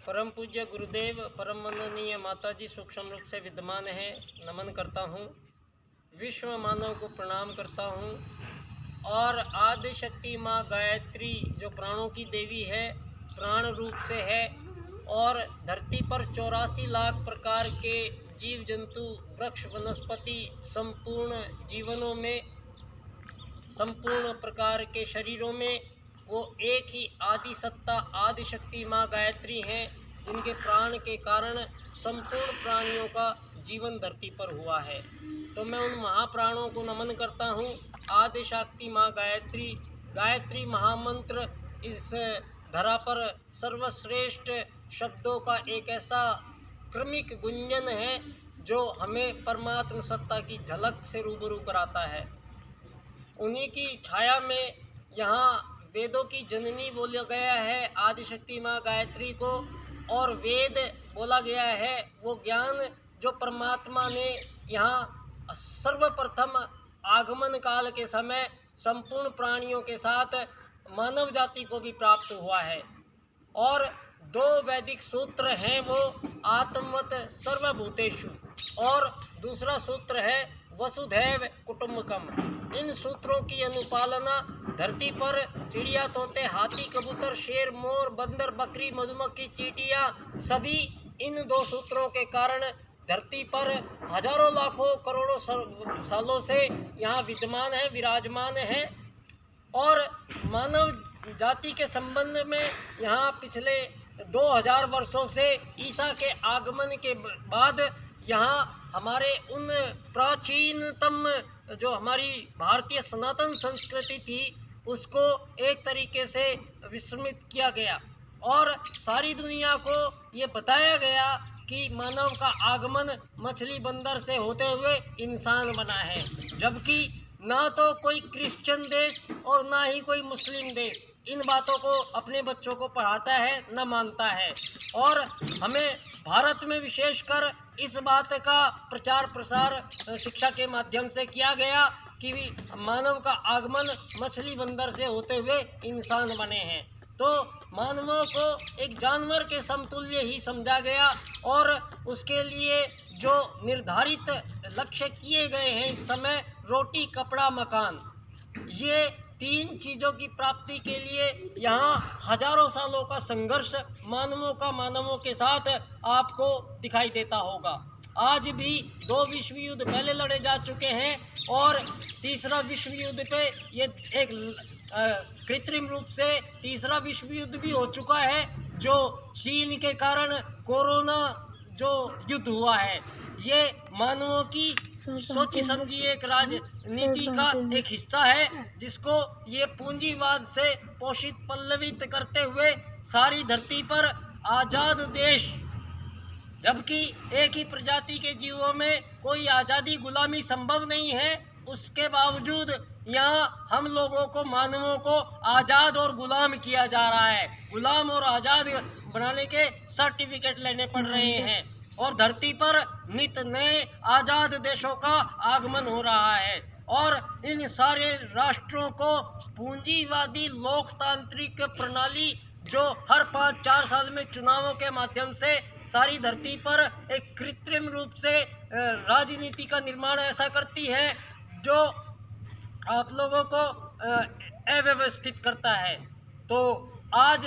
परम पूज्य गुरुदेव परम वंदनीय माताजी सूक्ष्म रूप से विद्यमान है, नमन करता हूँ। विश्व मानव को प्रणाम करता हूँ। और आदि शक्ति माँ गायत्री जो प्राणों की देवी है, प्राण रूप से है और धरती पर 84 लाख प्रकार के जीव जंतु वृक्ष वनस्पति संपूर्ण जीवनों में, संपूर्ण प्रकार के शरीरों में वो एक ही आदि सत्ता आदि शक्ति माँ गायत्री हैं, जिनके प्राण के कारण संपूर्ण प्राणियों का जीवन धरती पर हुआ है। तो मैं उन महाप्राणों को नमन करता हूँ। आदि शक्ति माँ गायत्री, गायत्री महामंत्र इस धरा पर सर्वश्रेष्ठ शब्दों का एक ऐसा क्रमिक गुंजन है जो हमें परमात्म सत्ता की झलक से रूबरू कराता है। उन्हीं की छाया में यहाँ वेदों की जननी बोला गया है आदिशक्ति माँ गायत्री को, और वेद बोला गया है वो ज्ञान जो परमात्मा ने यहाँ सर्वप्रथम आगमन काल के समय संपूर्ण प्राणियों के साथ मानव जाति को भी प्राप्त हुआ है। और 2 वैदिक सूत्र हैं वो आत्मवत सर्वभूतेषु, और दूसरा सूत्र है वसुधैव कुटुम्बकम। इन सूत्रों की अनुपालना धरती पर चिड़िया, तोते, हाथी, कबूतर, शेर, मोर, बंदर, बकरी, मधुमक्खी, चींटियां सभी इन 2 सूत्रों के कारण धरती पर हजारों लाखों करोड़ों सालों से यहाँ विद्यमान है, विराजमान है। और मानव जाति के संबंध में यहाँ पिछले 2000 वर्षों से ईसा के आगमन के बाद यहाँ हमारे उन प्राचीनतम जो हमारी भारतीय सनातन संस्कृति थी उसको एक तरीके से विस्मृत किया गया और सारी दुनिया को ये बताया गया कि मानव का आगमन मछली बंदर से होते हुए इंसान बना है। जबकि ना तो कोई क्रिश्चियन देश और ना ही कोई मुस्लिम देश इन बातों को अपने बच्चों को पढ़ाता है, न मानता है। और हमें भारत में विशेषकर इस बात का प्रचार प्रसार शिक्षा के माध्यम से किया गया कि मानव का आगमन मछली बंदर से होते हुए इंसान बने हैं। तो मानवों को एक जानवर के समतुल्य ही समझा गया और उसके लिए जो निर्धारित लक्ष्य किए गए हैं इस समय, रोटी, कपड़ा, मकान, ये 3 चीज़ों की प्राप्ति के लिए यहाँ हजारों सालों का संघर्ष मानवों के साथ आपको दिखाई देता होगा। आज भी 2 विश्व युद्ध पहले लड़े जा चुके हैं और तीसरा विश्व युद्ध पे ये एक कृत्रिम रूप से तीसरा विश्व युद्ध भी हो चुका है, जो चीन के कारण कोरोना जो युद्ध हुआ है, ये मानवों की सोची समझी एक राजनीति का एक हिस्सा है, जिसको ये पूंजीवाद से पोषित पल्लवित करते हुए सारी धरती पर आजाद देश, जबकि एक ही प्रजाति के जीवों में कोई आज़ादी गुलामी संभव नहीं है, उसके बावजूद यहाँ हम लोगों को, मानवों को आज़ाद और गुलाम किया जा रहा है। गुलाम और आज़ाद बनाने के सर्टिफिकेट लेने पड़ रहे हैं और धरती पर नित नए आज़ाद देशों का आगमन हो रहा है। और इन सारे राष्ट्रों को पूंजीवादी लोकतांत्रिक प्रणाली जो हर 5-4 साल में चुनावों के माध्यम से सारी धरती पर एक कृत्रिम रूप से राजनीति का निर्माण ऐसा करती है जो आप लोगों को अव्यवस्थित करता है। तो आज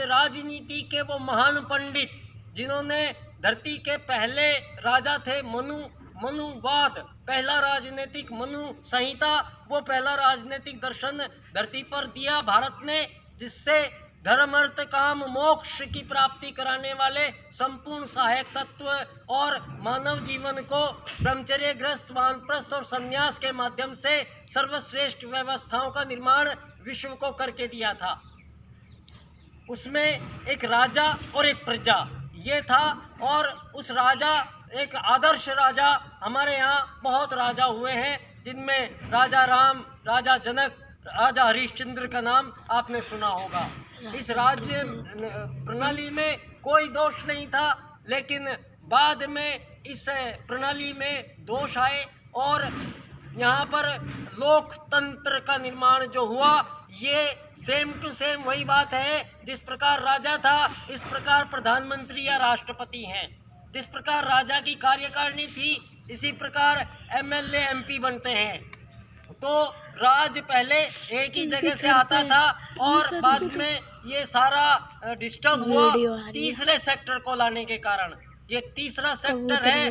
राजनीति के वो महान पंडित जिन्होंने धरती के पहले राजा थे, मनुवाद, पहला राजनीतिक मनु संहिता, वो पहला राजनीतिक दर्शन धरती पर दिया भारत ने, जिससे धर्म अर्थ काम मोक्ष की प्राप्ति कराने वाले संपूर्ण सहायक तत्व और मानव जीवन को ब्रह्मचर्य ग्रस्त, वानप्रस्थ और संन्यास के माध्यम से सर्वश्रेष्ठ व्यवस्थाओं का निर्माण विश्व को करके दिया था। उसमें एक राजा और एक प्रजा ये था, और उस राजा, एक आदर्श राजा, हमारे यहाँ बहुत राजा हुए हैं, जिनमें राजा राम, राजा जनक, राजा हरिश्चंद्र का नाम आपने सुना होगा। इस राज्य प्रणाली में कोई दोष नहीं था, लेकिन बाद में इस प्रणाली में दोष आए और यहाँ पर लोकतंत्र का निर्माण जो हुआ, ये सेम टू सेम वही बात है। जिस प्रकार राजा था, इस प्रकार प्रधानमंत्री या राष्ट्रपति हैं। जिस प्रकार राजा की कार्यकारिणी थी, इसी प्रकार एमएलए एमपी बनते हैं। तो राज पहले एक ही जगह से आता था और बाद में ये सारा डिस्टर्ब हुआ तीसरे सेक्टर को लाने के कारण। ये तीसरा सेक्टर है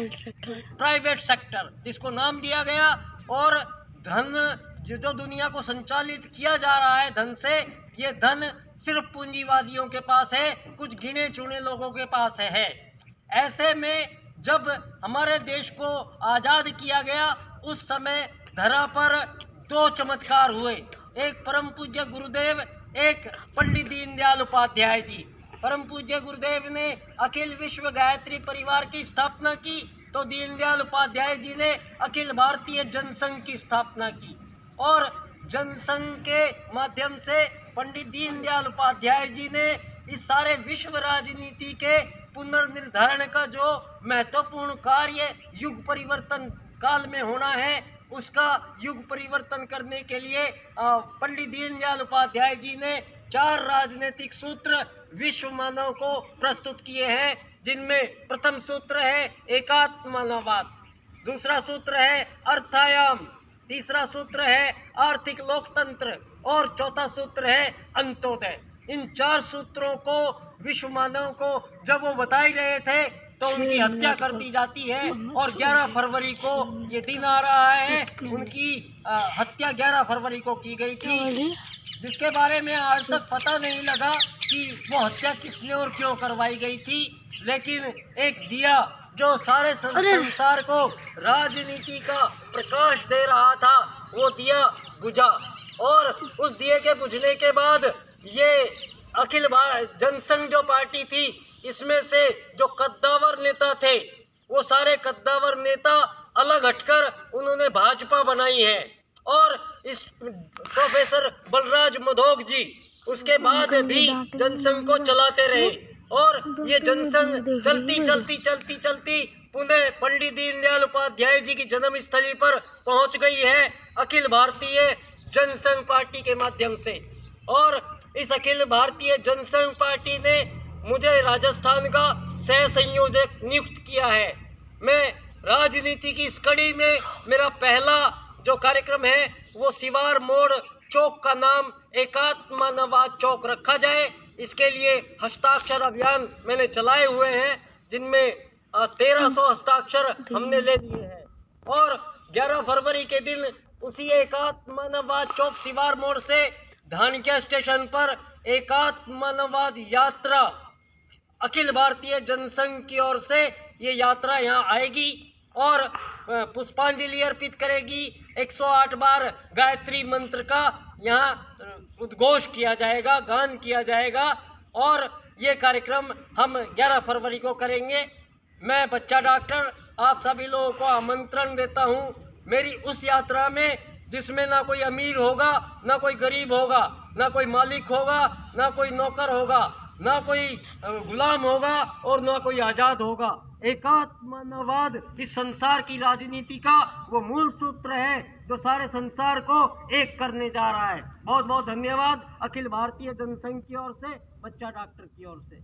प्राइवेट सेक्टर, जिसको नाम दिया गया। और धन जो दुनिया को संचालित किया जा रहा है धन से, ये धन सिर्फ पूंजीवादियों के पास है, कुछ गिने चुने लोगों के पास है। ऐसे में जब हमारे देश को आजाद किया गया, उस समय धरा पर दो चमत्कार हुए। एक परम पूज्य गुरुदेव, एक पंडित दीनदयाल उपाध्याय जी। परम पूज्य गुरुदेव ने अखिल विश्व गायत्री परिवार की स्थापना की, तो दीनदयाल उपाध्याय जी ने अखिल भारतीय जनसंघ की स्थापना की। और जनसंघ के माध्यम से पंडित दीनदयाल उपाध्याय जी ने इस सारे विश्व राजनीति के पुनर्निर्धारण का जो महत्वपूर्ण कार्य युग परिवर्तन काल में होना है, उसका युग परिवर्तन करने के लिए पंडित दीनदयाल उपाध्याय जी ने 4 राजनीतिक सूत्र विश्व मानव को प्रस्तुत किए हैं, जिनमें प्रथम सूत्र है एकात्म मानववाद, दूसरा सूत्र है अर्थायाम, तीसरा सूत्र है आर्थिक लोकतंत्र और चौथा सूत्र है अंत्योदय। इन 4 सूत्रों को विश्व मानव को जब वो बता ही रहे थे, तो उनकी हत्या कर दी जाती है। और 11 फरवरी को ये दिन आ रहा है, उनकी हत्या 11 फरवरी को की गई थी, जिसके बारे में आज तक पता नहीं लगा कि वो हत्या किसने और क्यों करवाई गई थी। लेकिन एक दिया जो सारे संसार को राजनीति का प्रकाश दे रहा था, वो दिया बुझा। और उस दिए के बुझने के बाद ये अखिल भारत जनसंघ जो पार्टी थी, इसमें से जो कद्दावर नेता थे, वो सारे कद्दावर नेता अलग हटकर उन्होंने भाजपा बनाई है। और इस प्रोफेसर बलराज मधोक जी उसके बाद भी जनसंघ को चलाते रहे। और ये जनसंघ चलती पुनः पंडित दीनदयाल उपाध्याय जी की जन्मस्थली पर पहुंच गई है, अखिल भारतीय जनसंघ पार्टी के माध्यम से। और इस अखिल भारतीय जनसंघ पार्टी ने मुझे राजस्थान का सह संयोजक नियुक्त किया है। मैं राजनीति की इस कड़ी में मेरा पहला जो कार्यक्रम है, वो सिवार मोड़ चौक का नाम एकात्म मानववाद चौक रखा जाए। इसके लिए हस्ताक्षर अभियान मैंने चलाए हुए हैं, जिनमें 1300 हस्ताक्षर हमने ले लिए हैं। और 11 फरवरी के दिन उसी एकात्म मानववाद चौक सिवार मोड़ से धानक्या स्टेशन पर एकात्म मानववाद यात्रा अखिल भारतीय जनसंघ की ओर से ये यात्रा यहाँ आएगी और पुष्पांजलि अर्पित करेगी। 108 बार गायत्री मंत्र का यहाँ उद्घोष किया जाएगा, गान किया जाएगा। और ये कार्यक्रम हम 11 फरवरी को करेंगे। मैं बच्चा डॉक्टर आप सभी लोगों को आमंत्रण देता हूँ मेरी उस यात्रा में, जिसमें ना कोई अमीर होगा, ना कोई गरीब होगा, ना कोई मालिक होगा, ना कोई नौकर होगा, ना कोई गुलाम होगा और ना कोई आजाद होगा। एकात्म मानववाद इस संसार की राजनीति का वो मूल सूत्र है जो सारे संसार को एक करने जा रहा है। बहुत बहुत धन्यवाद अखिल भारतीय जनसंघ की ओर से, बच्चा डॉक्टर की ओर से।